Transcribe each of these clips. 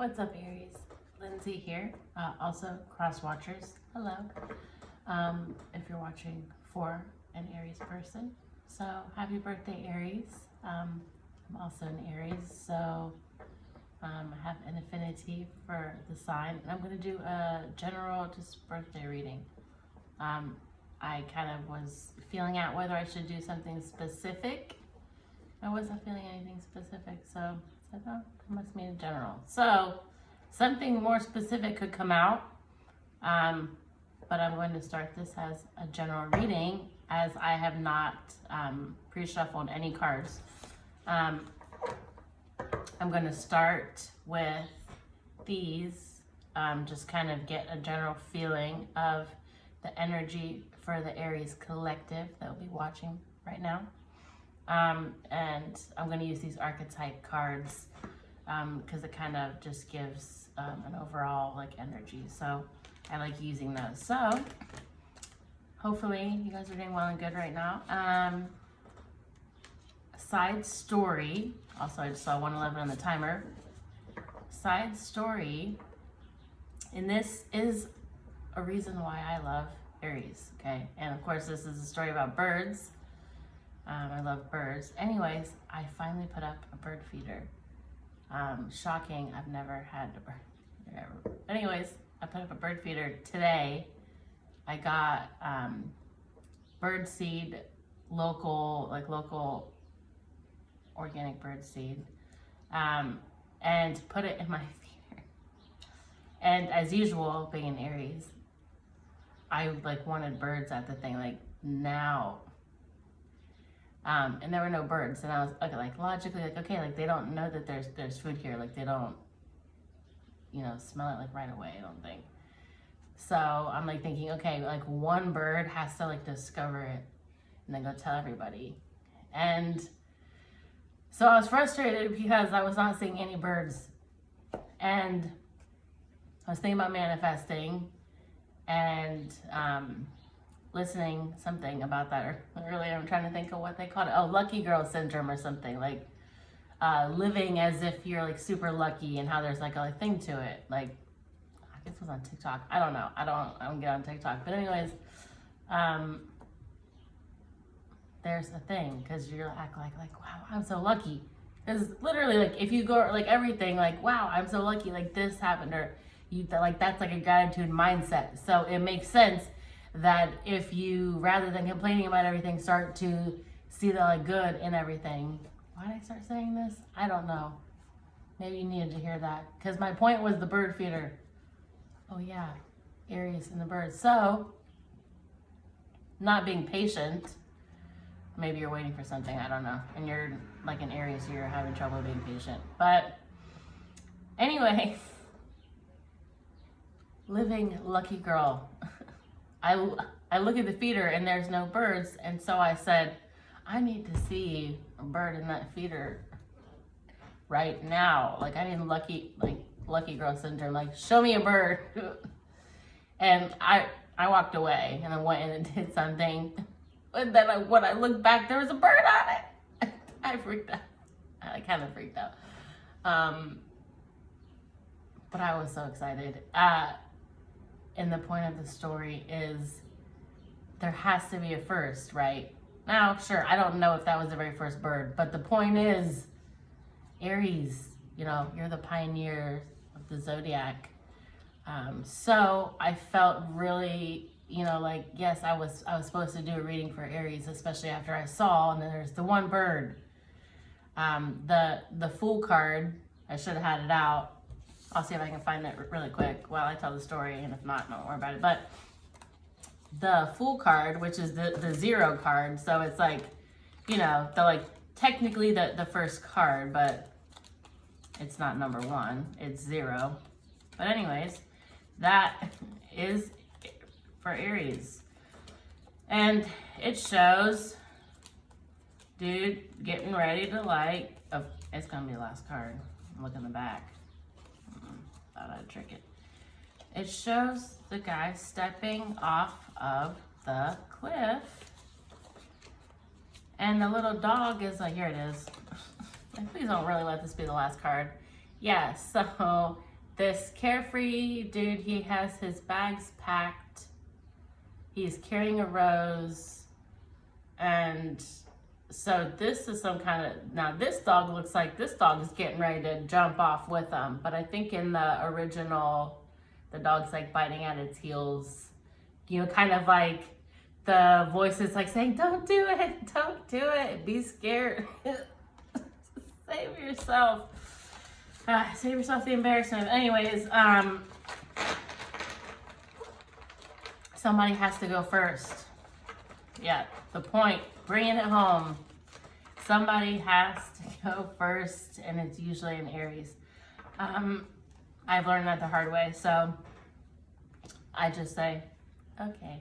What's up, Aries? Lindsay here. Also, cross watchers. Hello. If you're watching for an Aries person, so happy birthday, Aries. I'm also an Aries, so I have an affinity for the sign. And I'm going to do a general just birthday reading. I kind of was feeling out whether I should do something specific. I wasn't feeling anything specific, so I said, oh, I must mean in general. So something more specific could come out, but I'm going to start this as a general reading as I have not pre-shuffled any cards. I'm going to start with these, just kind of get a general feeling of the energy for the Aries collective that will be watching right now. And I'm going to use these archetype cards because it kind of just gives an overall like energy. So I like using those. So hopefully you guys are doing well and good right now. Side story. Also, I just saw 111 on the timer. Side story. And this is a reason why I love Aries. Okay. And of course, this is a story about birds. I love birds. Anyways, I finally put up a bird feeder. Shocking, I've never had a bird feeder ever. Anyways, I put up a bird feeder today. I got bird seed, local organic bird seed, and put it in my feeder. And as usual, being an Aries, I like wanted birds at the thing like now. And there were no birds, and I was okay, like logically, like okay, like they don't know that there's food here, like they don't, smell it like right away. I don't think. So I'm like thinking, okay, like one bird has to like discover it, and then go tell everybody. And so I was frustrated because I was not seeing any birds, and I was thinking about manifesting, and listening something about that earlier. I'm trying to think of what they called it. Oh, lucky girl syndrome or something, like living as if you're like super lucky, and how there's like a thing to it. Like I guess it was on TikTok. I don't know. I don't get on TikTok. But anyways, there's a thing because you're act like wow, I'm so lucky. Because literally, like if you go like everything, like wow, I'm so lucky, like this happened, or you like that's like a gratitude mindset. So it makes sense that if you, rather than complaining about everything, start to see the like good in everything. Why did I start saying this? I don't know. Maybe you needed to hear that. Because my point was the bird feeder. Oh yeah, Aries and the birds. So, not being patient. Maybe you're waiting for something, I don't know. And you're like an Aries, you're having trouble being patient. But anyway, living lucky girl. I look at the feeder and there's no birds, and so I said, I need to see a bird in that feeder right now. Like I need lucky girl syndrome. Like show me a bird. And I walked away and then went in and did something. And then when I looked back, there was a bird on it. I freaked out. I kind of freaked out. But I was so excited. And the point of the story is there has to be a first, right? Now, sure, I don't know if that was the very first bird, but the point is, Aries, you're the pioneer of the zodiac. So I felt really, like, yes, I was supposed to do a reading for Aries, especially after I saw, and then there's the one bird. The Fool card, I should have had it out. I'll see if I can find it really quick while I tell the story, and if not, don't worry about it. But the Fool card, which is the zero card, so it's like, technically the first card, but it's not number one, it's zero. But anyways, that is for Aries. And it shows dude getting ready to it's gonna be the last card. Look in the back. Thought I'd trick it. It shows the guy stepping off of the cliff, and the little dog is like, here it is. Like, please don't really let this be the last card. Yeah, so this carefree dude, he has his bags packed. He's carrying a rose. And so this is some kind of, now this dog looks like this dog is getting ready to jump off with him. But I think in the original, the dog's like biting at its heels. You know, kind of like the voice is like saying, don't do it, be scared. Save yourself. Save yourself the embarrassment. Anyways, somebody has to go first. Yeah, the point, bringing it home. Somebody has to go first, and it's usually an Aries. I've learned that the hard way, so I just say, okay.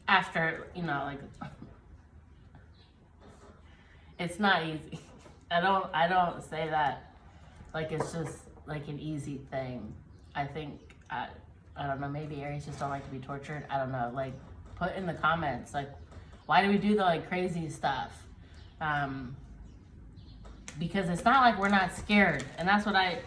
After, you know, like, it's not easy. I don't say that like it's just like an easy thing. I think, I don't know, maybe Aries just don't like to be tortured. I don't know, like, put in the comments, like, why do we do the like crazy stuff? Because it's not like we're not scared. And that's what I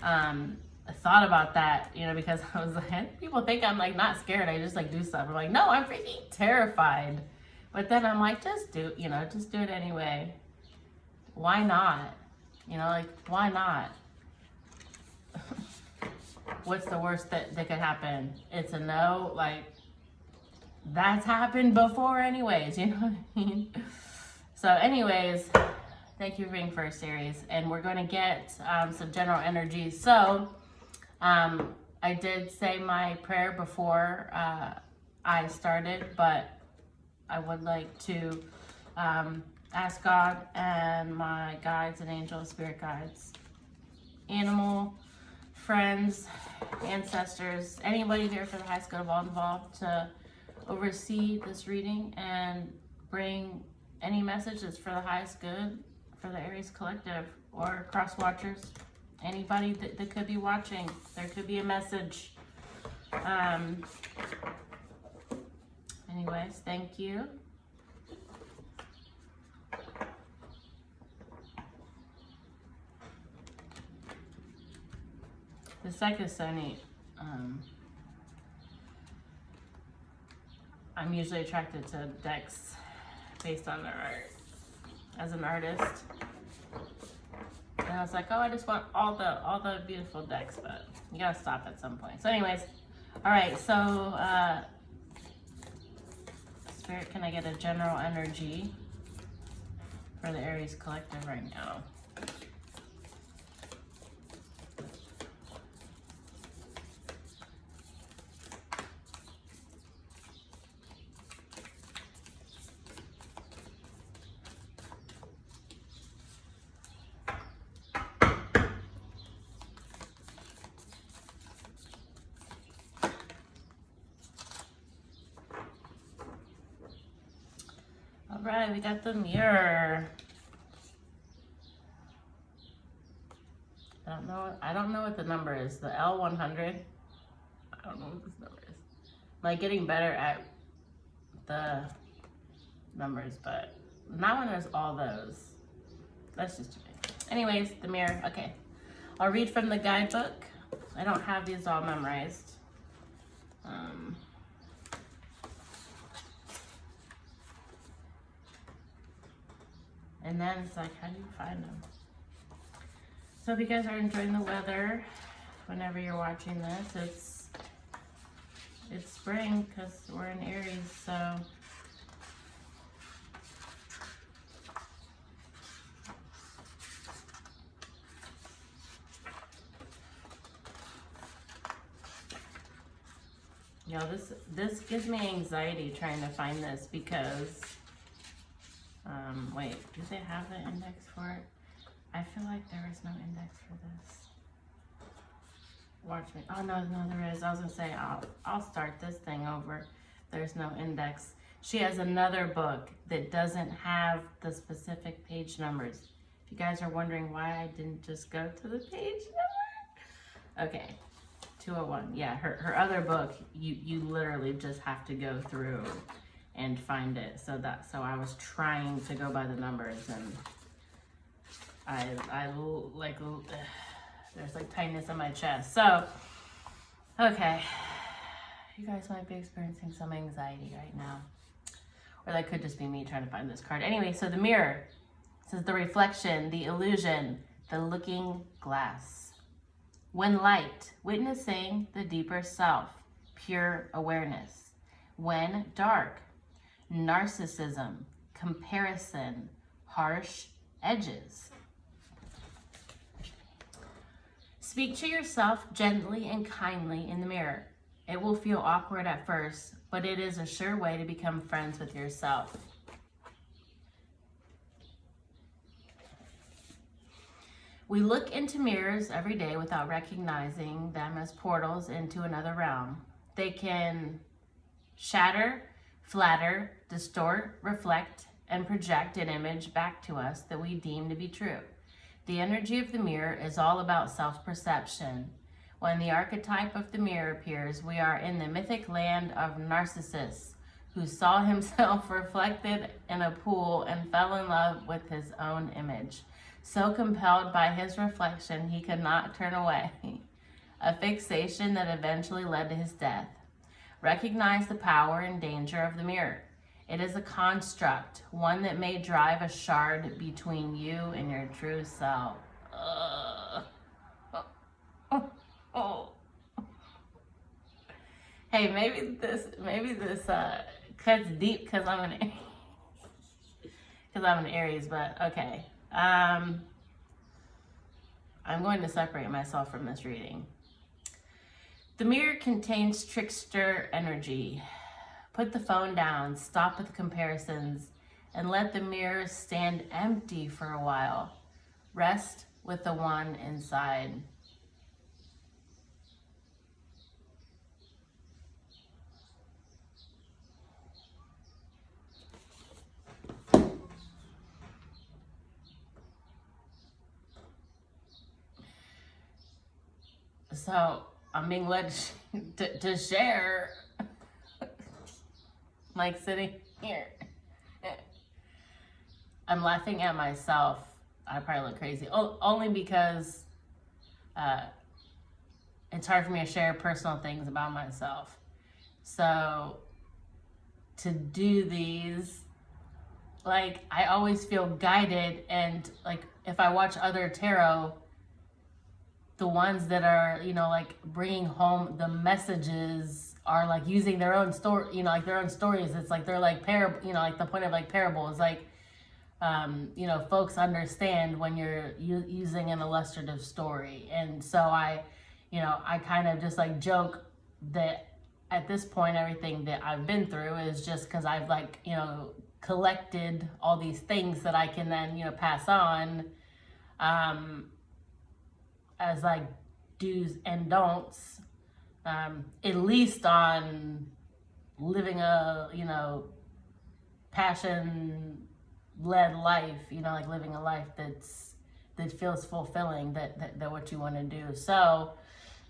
thought about that, you know, because I was like, people think I'm like not scared. I just like do stuff. I'm like, no, I'm freaking terrified. But then I'm like, just do it anyway. Why not? You know, like, why not? What's the worst that could happen? It's a no. Like, that's happened before anyways, you know what I mean? So anyways, thank you for being first, Aries. And we're going to get some general energy. So I did say my prayer before I started, but I would like to ask God and my guides and angels, spirit guides, animal friends, ancestors, anybody there for the highest good of all involved to oversee this reading and bring any messages for the highest good for the Aries collective or cross watchers, anybody that could be watching. There could be a message. Anyways, thank you. This deck is so neat. I'm usually attracted to decks based on their art as an artist. And I was like, oh, I just want all the beautiful decks, but you gotta stop at some point. So anyways, all right, so Spirit, can I get a general energy for the Aries collective right now? All right, we got the mirror. I don't know what the number is. The L100. I don't know what this number is. I'm like getting better at the numbers, but not when there's all those. That's just too big. Anyways, the mirror. Okay. I'll read from the guidebook. I don't have these all memorized. And then it's like, how do you find them? So if you guys are enjoying the weather, whenever you're watching this, it's spring because we're in Aries, so. You know, this gives me anxiety trying to find this because, wait, do they have the index for it? I feel like there is no index for this. Watch me. Oh, no, there is. I was gonna say, I'll start this thing over. There's no index. She has another book that doesn't have the specific page numbers. If you guys are wondering why I didn't just go to the page number. Okay, 201. Yeah, her other book, you literally just have to go through and find it. So I was trying to go by the numbers, and I like there's like tightness in my chest. So, okay. You guys might be experiencing some anxiety right now. Or that could just be me trying to find this card. Anyway, so the mirror. This is the reflection, the illusion, the looking glass. When light, witnessing the deeper self, pure awareness. When dark, narcissism, comparison, harsh edges. Speak to yourself gently and kindly in the mirror. It will feel awkward at first, but it is a sure way to become friends with yourself. We look into mirrors every day without recognizing them as portals into another realm. They can shatter, flatter, distort, reflect, and project an image back to us that we deem to be true. The energy of the mirror is all about self-perception. When the archetype of the mirror appears, we are in the mythic land of Narcissus, who saw himself reflected in a pool and fell in love with his own image. So compelled by his reflection, he could not turn away. A fixation that eventually led to his death. Recognize the power and danger of the mirror. It is a construct, one that may drive a shard between you and your true self. Hey, maybe this cuts deep because I'm an Aries, but okay. I'm going to separate myself from this reading. The mirror contains trickster energy. Put the phone down, stop with comparisons, and let the mirror stand empty for a while. Rest with the one inside. So I'm being led to share, like sitting here. I'm laughing at myself. I probably look crazy. Only because it's hard for me to share personal things about myself. So to do these, like, I always feel guided, and like if I watch other tarot, the ones that are, like bringing home the messages are like using their own story, like their own stories. It's like they're like parable, like the point of like parables, like, folks understand when you're using an illustrative story. And so I kind of just like joke that at this point, everything that I've been through is just because I've like, collected all these things that I can then, pass on, as like do's and don'ts, at least on living a, passion-led life, like living a life that feels fulfilling, that what you want to do. So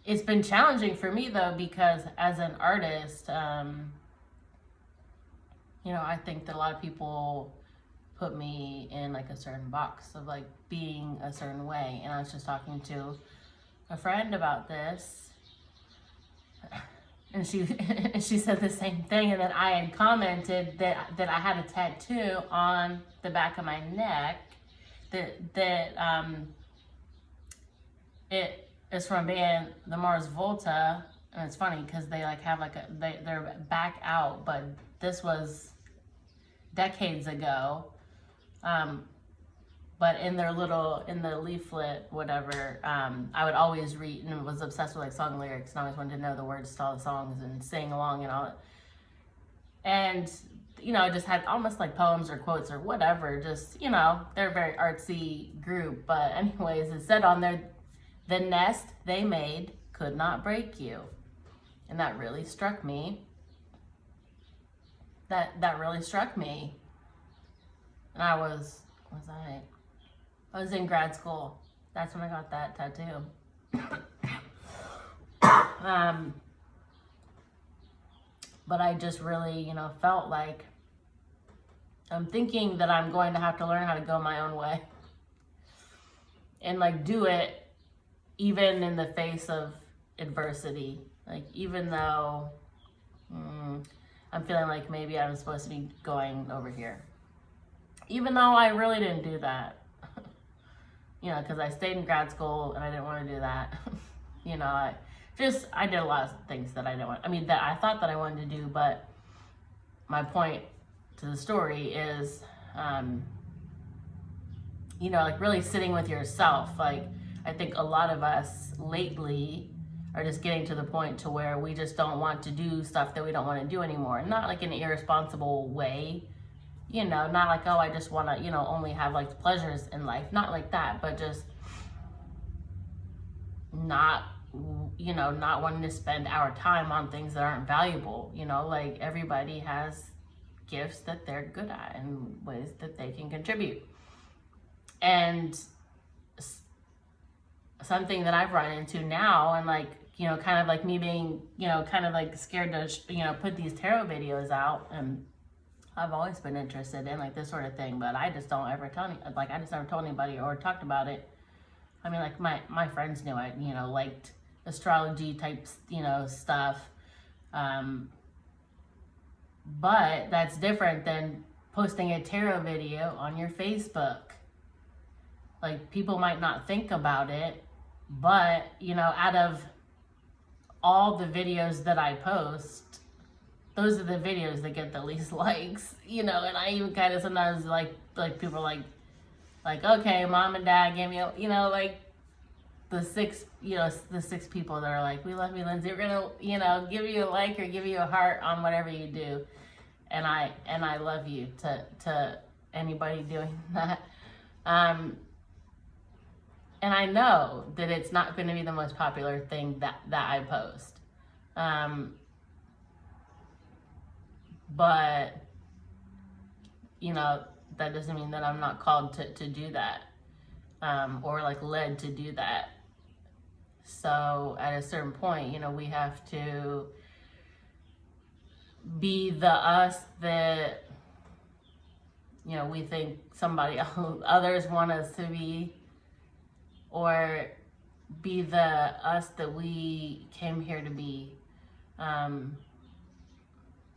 it's been challenging for me though, because as an artist, I think that a lot of people put me in like a certain box of like being a certain way. And I was just talking to a friend about this, and she said the same thing. And then I had commented that I had a tattoo on the back of my neck that it is from a band, the Mars Volta. And it's funny because they like have like they're back out, but this was decades ago. But in the leaflet, whatever, I would always read and was obsessed with like song lyrics, and I always wanted to know the words to all the songs and sing along and all that. And, I just had almost like poems or quotes or whatever, just, they're a very artsy group. But anyways, it said on there, the nest they made could not break you. And that really struck me. That really struck me. And I was in grad school. That's when I got that tattoo. But I just really, felt like I'm thinking that I'm going to have to learn how to go my own way and like do it, even in the face of adversity, like even though I'm feeling like maybe I'm supposed to be going over here, even though I really didn't do that, because I stayed in grad school and I didn't want to do that. I did a lot of things that I didn't want. I mean, that I thought that I wanted to do, but my point to the story is, like really sitting with yourself. Like, I think a lot of us lately are just getting to the point to where we just don't want to do stuff that we don't want to do anymore. Not like in an irresponsible way, not like, oh, I just want to, only have like pleasures in life. Not like that, but just not wanting to spend our time on things that aren't valuable. Like everybody has gifts that they're good at and ways that they can contribute. And something that I've run into now, and like, kind of like me being, kind of like scared to, put these tarot videos out. And I've always been interested in like this sort of thing, but I just don't ever I just never told anybody or talked about it. I mean, like my friends knew I, liked astrology type, stuff. But that's different than posting a tarot video on your Facebook. Like, people might not think about it, but, out of all the videos that I post, those are the videos that get the least likes, and I even kind of sometimes like people are like, okay, mom and dad gave me, like the six people that are like, we love you, Lindsay. We're gonna, give you a like or give you a heart on whatever you do, and I love you to anybody doing that. And I know that it's not going to be the most popular thing that I post, but that doesn't mean that I'm not called to do that, or like led to do that. So at a certain point, we have to be the us that, we think somebody else, others want us to be, or be the us that we came here to be.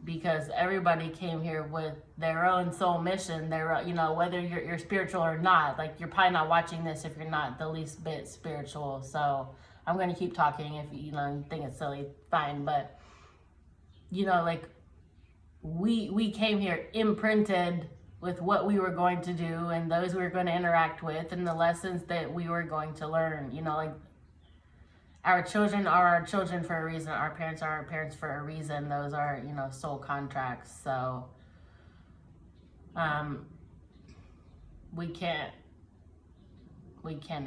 Because everybody came here with their own soul mission, whether you're spiritual or not. Like, you're probably not watching this if you're not the least bit spiritual. So I'm going to keep talking. If you think it's silly, fine. But like, we came here imprinted with what we were going to do and those we were going to interact with and the lessons that we were going to learn. Like, our children are our children for a reason. Our parents are our parents for a reason. Those are, soul contracts. So we can't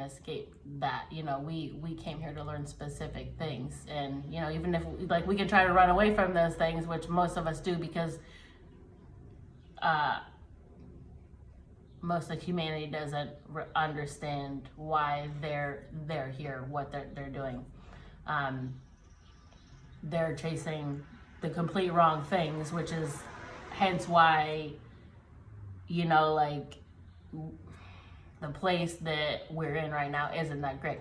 escape that. We came here to learn specific things. And, even if we can try to run away from those things, which most of us do, because most of humanity doesn't understand why they're here, what they're doing. They're chasing the complete wrong things, which is hence why, like, the place that we're in right now isn't that great.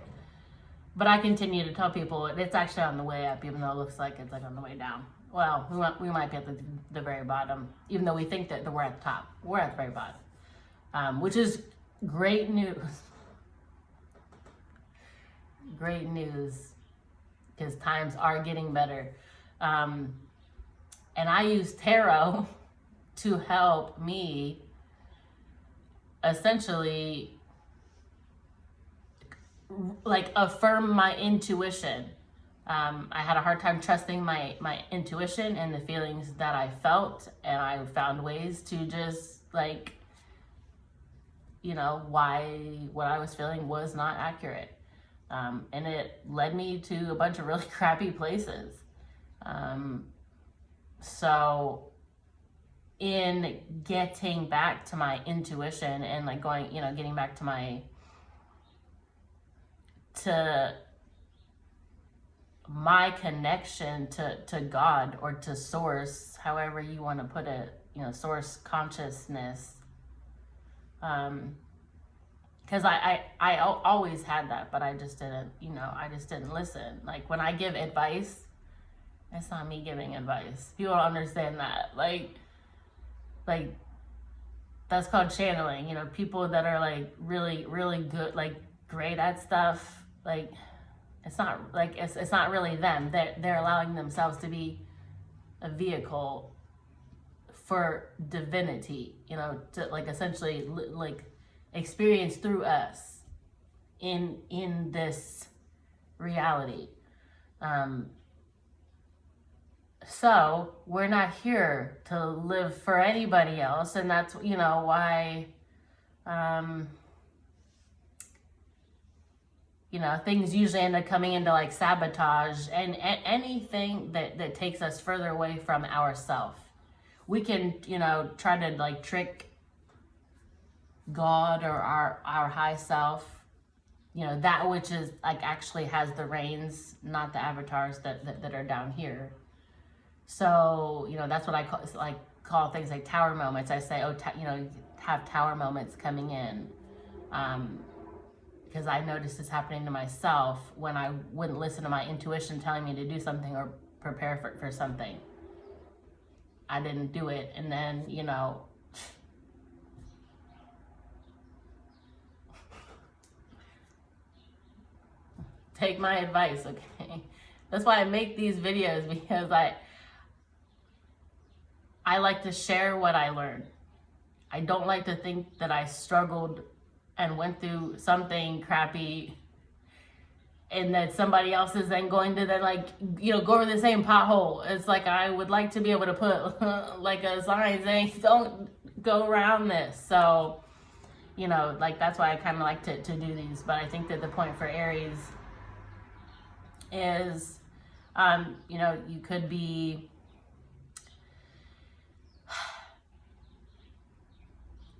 But I continue to tell people it's actually on the way up, even though it looks like it's like on the way down. Well, we might be at the very bottom, even though we think that we're at the top. We're at the very bottom. Which is great news. Great news, because times are getting better. And I use tarot to help me essentially like affirm my intuition. I had a hard time trusting my intuition and the feelings that I felt, and I found ways to just like, why what I was feeling was not accurate. And it led me to a bunch of really crappy places. So in getting back to my intuition and like going, getting back to my connection to God or to source, however you want to put it, source consciousness, because always had that, but I just didn't, I just didn't listen. Like when I give advice, it's not me giving advice. People don't understand that. Like that's called channeling. People that are like really, really good, like great at stuff. Like it's not like it's not really them. They're allowing themselves to be a vehicle for divinity. To like essentially like experience through us in this reality. So we're not here to live for anybody else, and that's why things usually end up coming into like sabotage and anything that takes us further away from ourself. We can try to like trick God or our high self, that which is like actually has the reins, not the avatars that are down here. So, that's what I call things like tower moments. I say, have tower moments coming in. Because I noticed this happening to myself when I wouldn't listen to my intuition telling me to do something or prepare for something. I didn't do it. And then, take my advice, okay? That's why I make these videos, because I like to share what I learned. I don't like to think that I struggled and went through something crappy and that somebody else is then going to then go over the same pothole. It's like I would like to be able to put like a sign saying don't go around this. So, that's why I kind of like to do these. But I think that the point for Aries is, you could be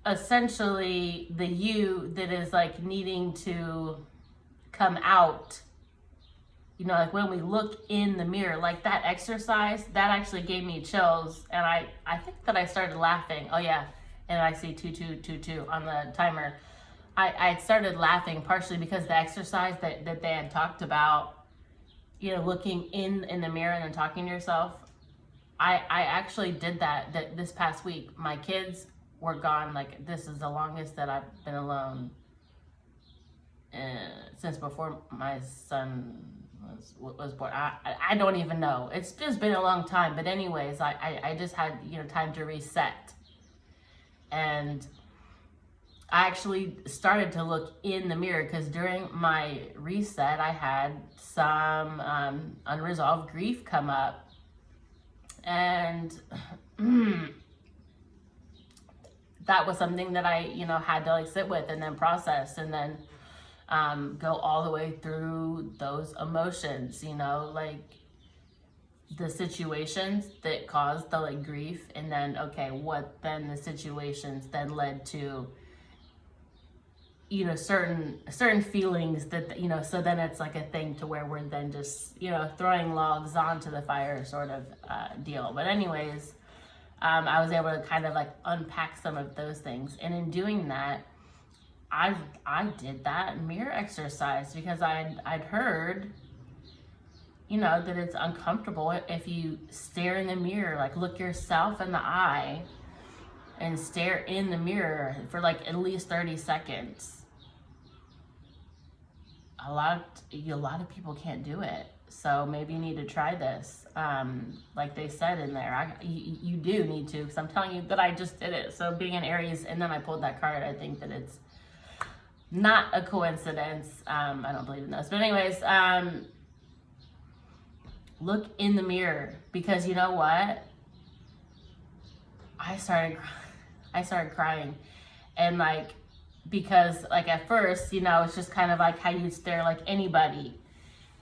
essentially the you that is like needing to come out. Like when we look in the mirror, like that exercise, that actually gave me chills. And I think that I started laughing. Oh yeah. And I see 2222 on the timer. I started laughing partially because the exercise that they had talked about, looking in the mirror and then talking to yourself. I actually did that this past week. My kids were gone. Like this is the longest that I've been alone since before my son was born. I don't even know. It's just been a long time. But anyways, I just had time to reset, and I actually started to look in the mirror because during my reset I had some unresolved grief come up, and that was something that I, had to like sit with and then process and then go all the way through those emotions, like the situations that caused the like grief, and then, okay, what then the situations then led to, certain feelings that, so then it's like a thing to where we're then just, throwing logs onto the fire sort of deal. But anyways, I was able to kind of like unpack some of those things. And in doing that, I did that mirror exercise because I'd heard, that it's uncomfortable if you stare in the mirror, like look yourself in the eye and stare in the mirror for like at least 30 seconds. A lot of people can't do it. So maybe you need to try this. Like they said in there, you do need to, because I'm telling you that I just did it. So being an Aries, and then I pulled that card, I think that it's not a coincidence. I don't believe in those. But anyways, look in the mirror, because you know what? I started crying. And like, because like at first, it's just kind of like how you stare like anybody.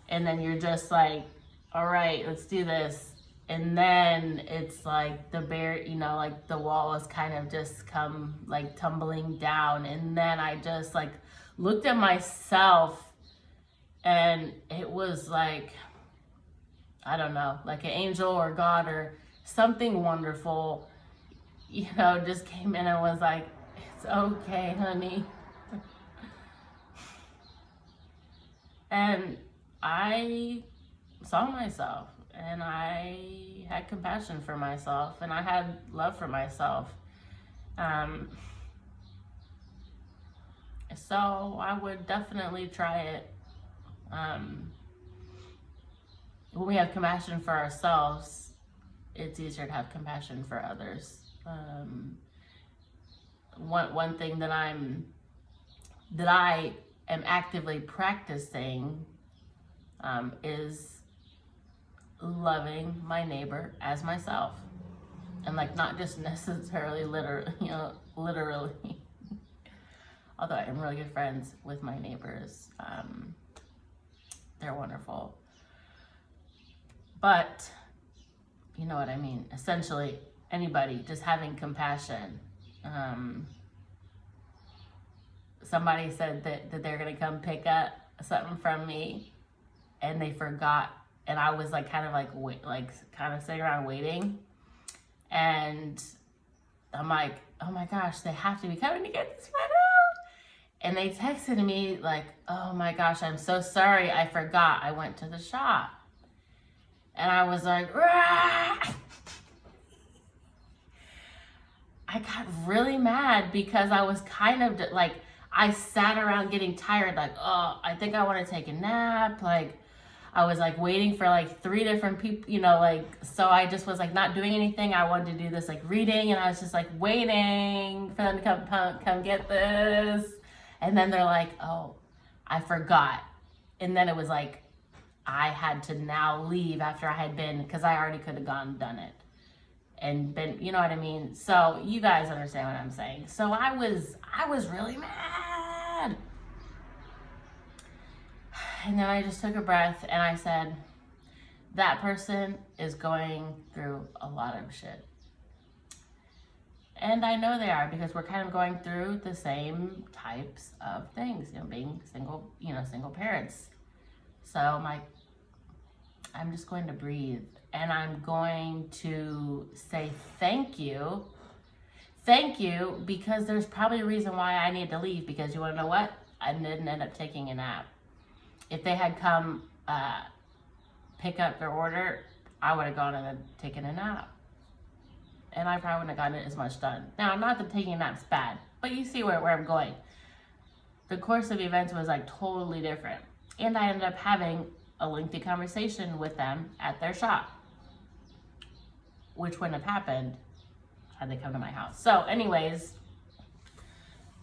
And then you're just like, all right, let's do this. And then it's like the like the wall has kind of just come like tumbling down. And then I just like looked at myself, and it was like, I don't know, like an angel or God or something wonderful, just came in and was like, it's okay, honey. And I saw myself, and I had compassion for myself, and I had love for myself. So I would definitely try it. When we have compassion for ourselves, it's easier to have compassion for others. One thing that I am actively practicing is loving my neighbor as myself, and like not just necessarily literally. Although I'm really good friends with my neighbors, they're wonderful. But you know what I mean. Essentially, anybody just having compassion. Somebody said that they're gonna come pick up something from me, and they forgot, and I was like kind of sitting around waiting, and I'm like, oh my gosh, they have to be coming to get this photo. And they texted me like, oh my gosh, I'm so sorry, I forgot, I went to the shop. And I was like, rah! I got really mad because I was kind of like, I sat around getting tired, like, oh, I think I want to take a nap. Like, I was like waiting for like 3 different people, you know, like, so I just was like not doing anything. I wanted to do this like reading, and I was just like waiting for them to come get this. And then they're like, oh, I forgot. And then it was like, I had to now leave after I had been, because I already could have gone and done it. And been, you know what I mean? So you guys understand what I'm saying. So I was really mad. And then I just took a breath and I said, that person is going through a lot of shit. And I know they are, because we're kind of going through the same types of things, you know, being single parents. So I'm just going to breathe, and I'm going to say thank you. Thank you, because there's probably a reason why I need to leave, because you want to know what? I didn't end up taking a nap. If they had come pick up their order, I would have gone and taken a nap. And I probably wouldn't have gotten as much done. Now, not that taking a nap's bad, but you see where I'm going. The course of events was like totally different. And I ended up having a lengthy conversation with them at their shop, which wouldn't have happened had they come to my house. So anyways,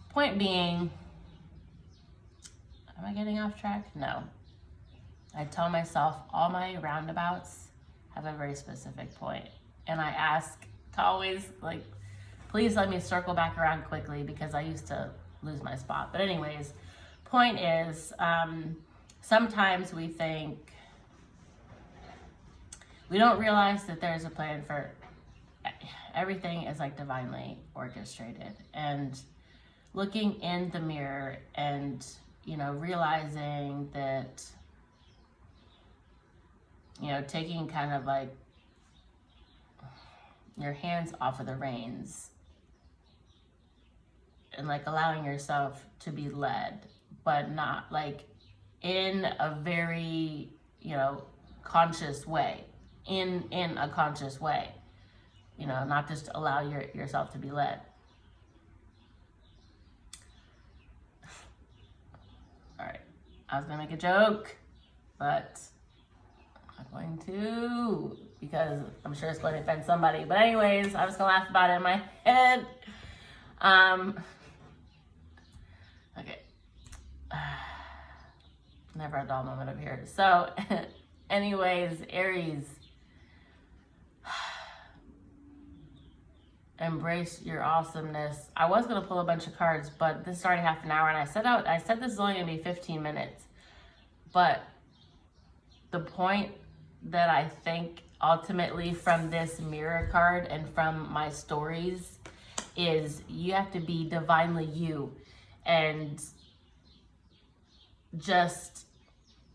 point being, am I getting off track? No. I tell myself all my roundabouts have a very specific point. And I ask to always, like, please let me circle back around quickly, because I used to lose my spot. But anyways, point is, sometimes we think, we don't realize that there's a plan for everything is like divinely orchestrated. And looking in the mirror and, you know, realizing that, you know, taking kind of like your hands off of the reins and like allowing yourself to be led, but not like in a very, you know, conscious way, in a conscious way, you know, not just allow yourself to be led. All right, I was gonna make a joke, but I'm not going to, because I'm sure it's going to offend somebody. But anyways, I was gonna laugh about it in my head. Okay. Never a dull moment up here. So anyways, Aries, embrace your awesomeness. I was going to pull a bunch of cards, but this is already half an hour, and I said this is only going to be 15 minutes. But the point that I think ultimately from this mirror card and from my stories is you have to be divinely you, and just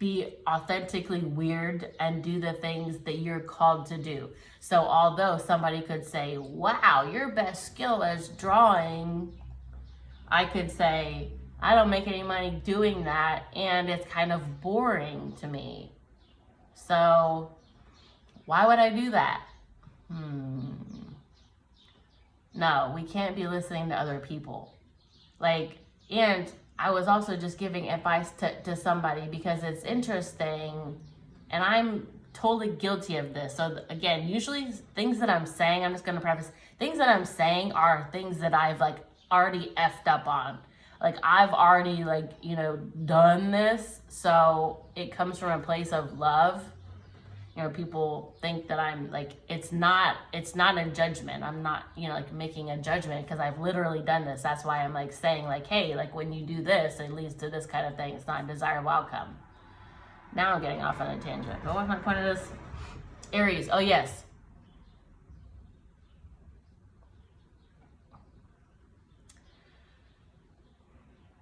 be authentically weird and do the things that you're called to do. So although somebody could say, wow, your best skill is drawing, I could say, I don't make any money doing that, and it's kind of boring to me. So why would I do that? No, we can't be listening to other people. Like, and I was also just giving advice to somebody because it's interesting, and I'm totally guilty of this. So again, usually things that I'm saying, I'm just going to preface, things that I'm saying are things that I've like already effed up on. Like I've already like, you know, done this. So it comes from a place of love. You know, people think that I'm like, it's not a judgment. I'm not, you know, like making a judgment because I've literally done this. That's why I'm like saying like, hey, like when you do this, it leads to this kind of thing. It's not a desirable outcome. Now I'm getting off on a tangent. But what's my point of this? Aries. Oh, yes.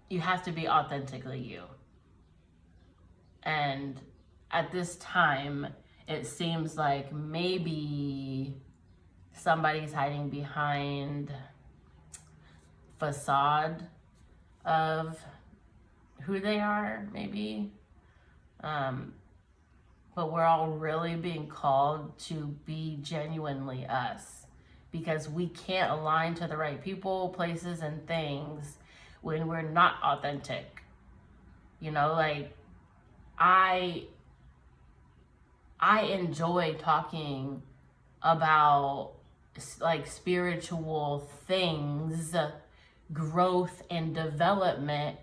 You have to be authentically you. And at this time, it seems like maybe somebody's hiding behind facade of who they are, maybe. But we're all really being called to be genuinely us because we can't align to the right people, places, and things when we're not authentic. You know, like I enjoy talking about like spiritual things, growth and development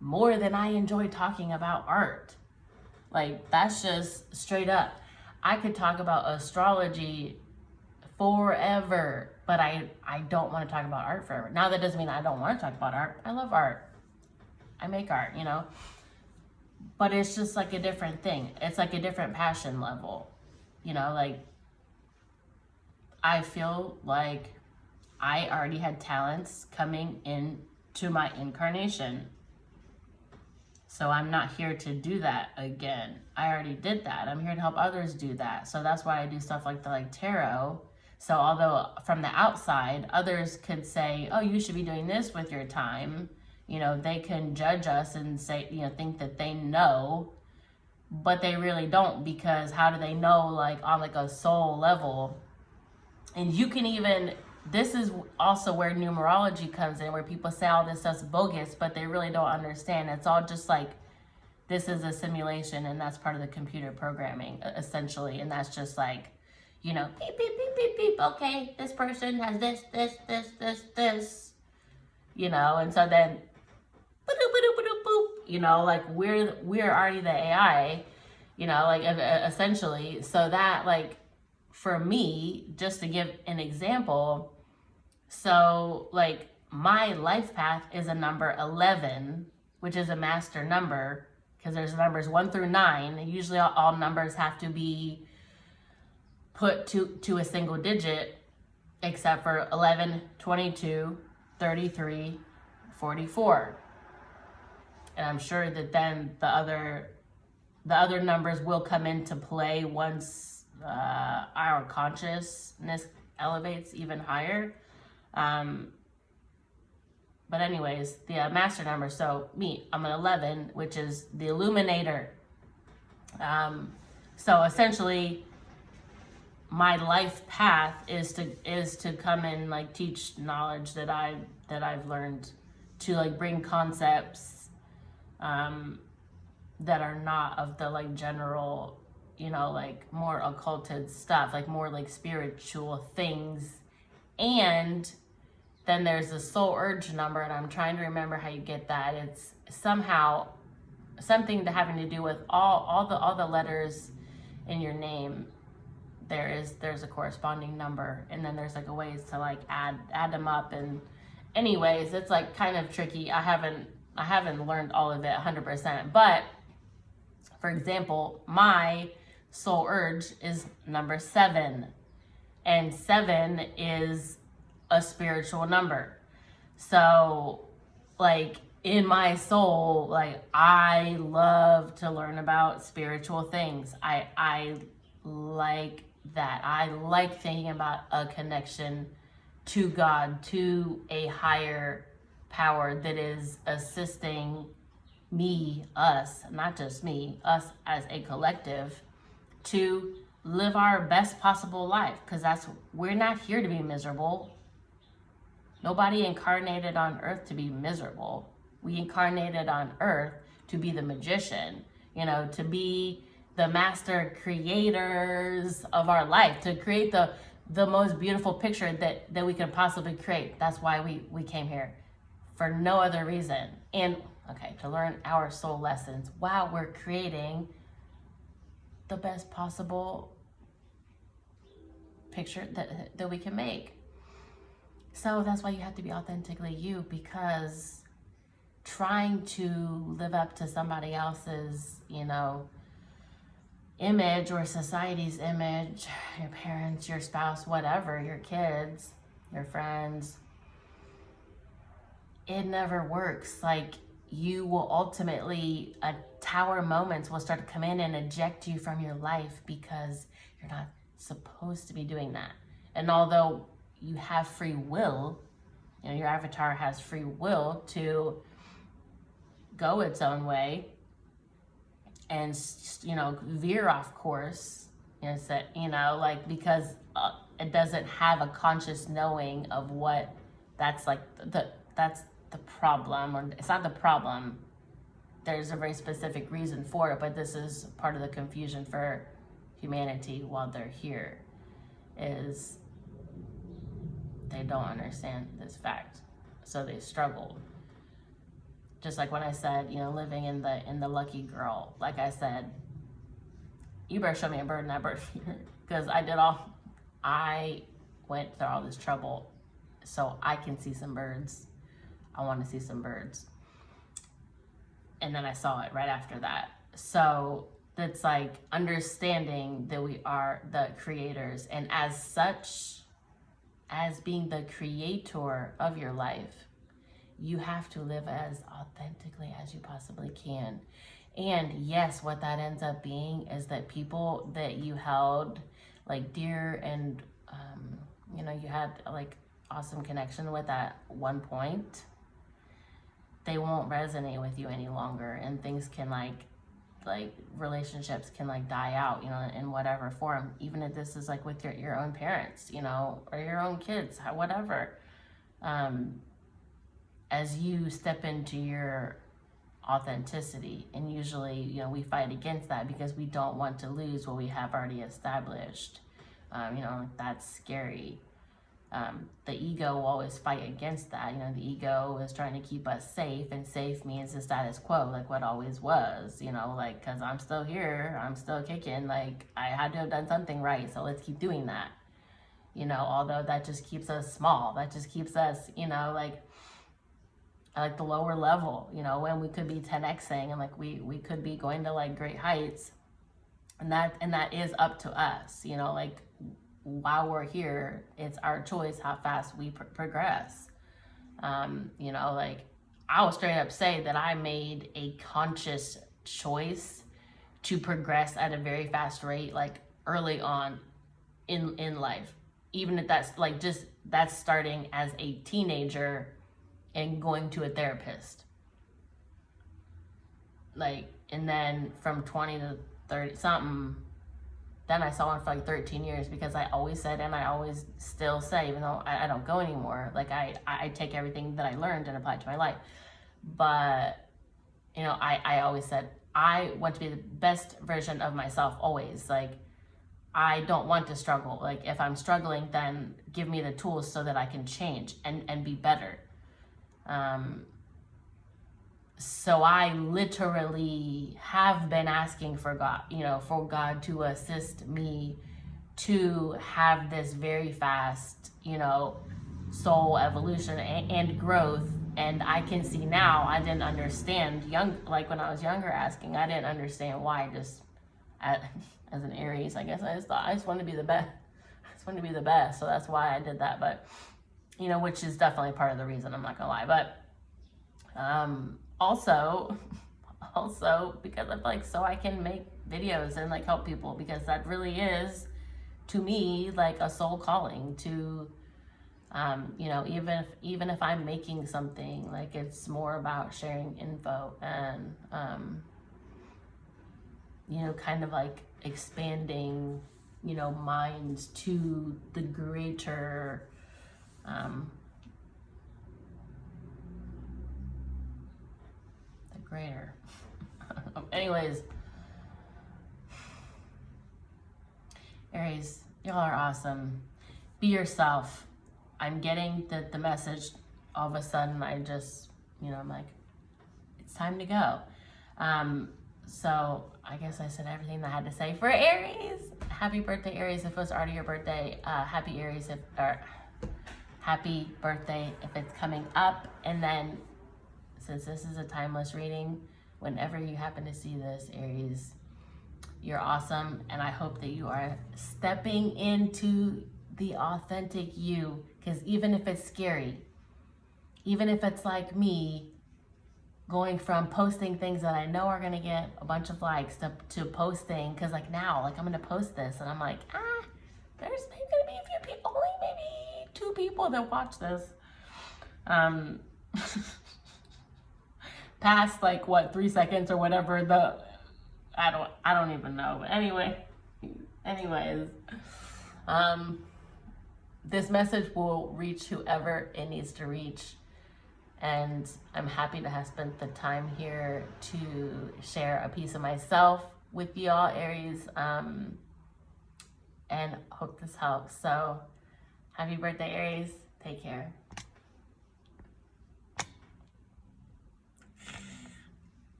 more than I enjoy talking about art. Like that's just straight up. I could talk about astrology forever, but I don't want to talk about art forever. Now that doesn't mean I don't want to talk about art. I love art. I make art, you know. But it's just like a different thing. It's like a different passion level. You know, like I feel like I already had talents coming into my incarnation. So I'm not here to do that again. I already did that. I'm here to help others do that. So that's why I do stuff like tarot. So although from the outside, others could say, oh, you should be doing this with your time. You know, they can judge us and say, you know, think that they know, but they really don't, because how do they know like on like a soul level? And you can even, this is also where numerology comes in, where people say all this stuff's bogus, but they really don't understand. It's all just like, this is a simulation, and that's part of the computer programming, essentially. And that's just like, you know, beep, beep, beep, beep, beep. Okay, this person has this, you know, and so then, boop, you know, like we're already the AI, you know, like essentially. So that like, for me, just to give an example, so like my life path is a number 11, which is a master number, because there's numbers 1 through 9. And usually all numbers have to be put to a single digit, except for 11, 22, 33, 44. And I'm sure that then the other numbers will come into play once our consciousness elevates even higher. But anyways, the master number, so me, I'm an 11, which is the illuminator. So essentially, my life path is to come and like teach knowledge that I've learned, to like bring concepts that are not of the like general, you know, like more occulted stuff, like more like spiritual things. And then there's the soul urge number, and I'm trying to remember how you get that. It's somehow something to having to do with all the letters in your name. There's a corresponding number, and then there's like a ways to like add them up. And anyways, it's like kind of tricky. I haven't learned all of it 100%, but for example, my soul urge is number 7, and 7 is a spiritual number. So like in my soul, like I love to learn about spiritual things. I like that. I like thinking about a connection to God, to a higher power that is assisting me, us, not just me, us as a collective, to live our best possible life. Because we're not here to be miserable. Nobody incarnated on earth to be miserable. We incarnated on earth to be the magician, to be the master creators of our life, to create the most beautiful picture that we could possibly create. That's why we came here, for no other reason. And to learn our soul lessons while we're creating the best possible picture that we can make. So that's why you have to be authentically you, because trying to live up to somebody else's, image, or society's image, your parents, your spouse, whatever, your kids, your friends, it never works. Like, you will ultimately, tower moments will start to come in and eject you from your life, because you're not supposed to be doing that. And although you have free will, your avatar has free will to go its own way and, veer off course, because it doesn't have a conscious knowing of what that's like, that's the problem, or it's not the problem. There's a very specific reason for it, but this is part of the confusion for humanity while they're here, is they don't understand this fact, so they struggle. Just like when I said, living in the lucky girl, like I said, you better show me a bird in that bird feeder, because I went through all this trouble so I can see some birds. I want to see some birds. And then I saw it right after that. So it's like understanding that we are the creators, and as such, as being the creator of your life, you have to live as authentically as you possibly can. And yes, what that ends up being is that people that you held like dear and you had like awesome connection with at one point, they won't resonate with you any longer, and things can like relationships can like die out, in whatever form, even if this is like with your own parents, or your own kids, whatever. As you step into your authenticity, and usually, we fight against that because we don't want to lose what we have already established. That's scary. The ego will always fight against that. The ego is trying to keep us safe, and safe means the status quo, like what always was, because I'm still here, I'm still kicking, like I had to have done something right, so let's keep doing that. Although that just keeps us small, that just keeps us, like the lower level, when we could be 10xing, and like we could be going to like great heights, and that is up to us, while we're here, it's our choice how fast we progress. I will straight up say that I made a conscious choice to progress at a very fast rate, like early on in life, even if that's starting as a teenager and going to a therapist, and then from 20 to 30 something, then I saw one for like 13 years, because I always said, and I always still say, even though I don't go anymore, like I take everything that I learned and apply it to my life. But, I always said, I want to be the best version of myself always. Like, I don't want to struggle. Like, if I'm struggling, then give me the tools so that I can change and be better. So I literally have been asking for God, for God to assist me to have this very fast, soul evolution and growth. And I can see now, I didn't understand when I was younger asking, I didn't understand why. Just as an Aries, I guess I just thought I just want to be the best. I just want to be the best. So that's why I did that. But, which is definitely part of the reason, I'm not gonna lie. But, also because I feel like so I can make videos and like help people, because that really is to me like a soul calling to You know, even if I'm making something, like it's more about sharing info and you know, kind of like expanding, you know, minds to the greater the greater. Anyways, Aries, y'all are awesome. Be yourself. I'm getting the message. All of a sudden, I just, you know, I'm like, it's time to go. So I guess I said everything that I had to say for Aries. Happy birthday, Aries! If it was already your birthday, happy Aries! Happy birthday if it's coming up. And then, since this is a timeless reading, whenever you happen to see this, Aries, you're awesome, and I hope that you are stepping into the authentic you, because even if it's scary, even if it's like me, going from posting things that I know are gonna get a bunch of likes to posting, because like now, like I'm gonna post this, and I'm like, there's maybe gonna be a few people, only maybe 2 people that watch this. Past like what, 3 seconds or whatever, I don't even know. But anyways, this message will reach whoever it needs to reach. And I'm happy to have spent the time here to share a piece of myself with y'all, Aries, and hope this helps. So happy birthday, Aries. Take care.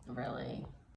Really.